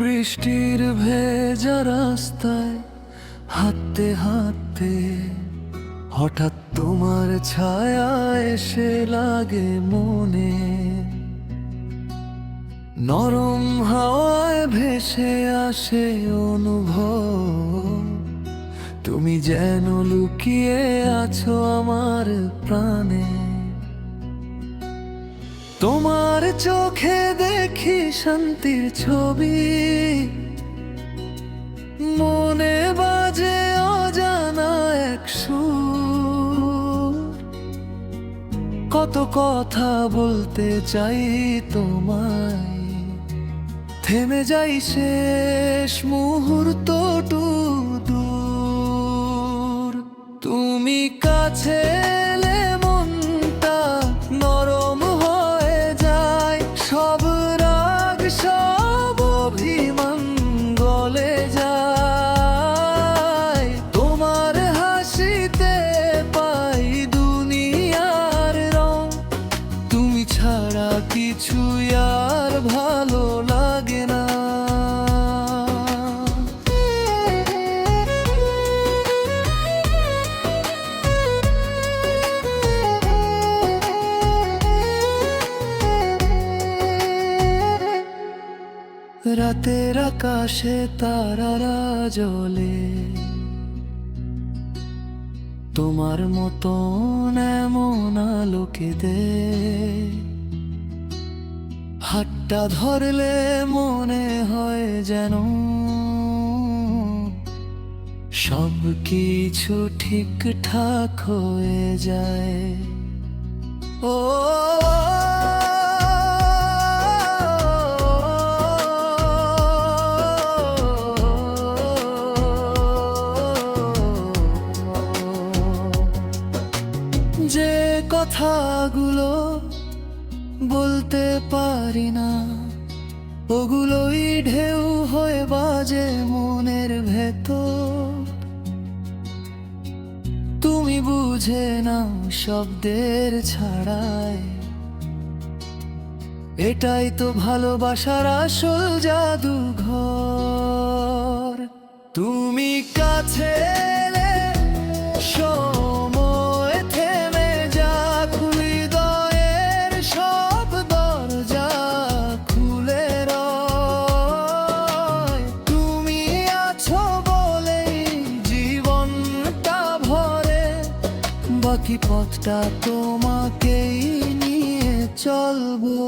বৃষ্টির ভেজা রাস্তায় হাঁটতে হাঁটতে হঠাৎ তোমার ছায়া এসে লাগে মনে। নরম হাওয়ায় ভেসে আসে অনুভব, তুমি যেন লুকিয়ে আছো আমার প্রাণে। তোমার চোখে দেখি শান্তির ছবি, মনে বাজে অজানা এক সুর। কত কথা বলতে চাই তোমায়, থেমে যাই শেষ মুহূর্তটু দূর। তুমি কাছে এলে মনটা নরম হয়ে যায়, সব রাগ সব অভিমান গলে যায়। তোমার হাসিতে পাই দুনিয়ার রং, তুমি ছাড়া কিছুই আর ভালো লাগে না। রাতের আকাশে তারারা জ্বলে, তোমার মতন এমন আলোকে দে। হাতটা ধরলে মনে হয় যেন সব কিছু ঠিকঠাক হয়ে যায়। ও যে কথাগুলো বলতে পারি না, ওগুলোই ঢেউ হয়ে বাজে মনের ভেতর। তুমি বুঝে নাও শব্দের ছাড়াই, এটাই তো ভালোবাসার আসল জাদুঘর। তুমি কাছে এলে সময় থেমে যাক, হৃদয়ের সব দরজা খুলে রয়। তুমি আছো বলেই জীবনটা ভরে, বাকি পথটা তোমাকেই নিয়ে চলবো।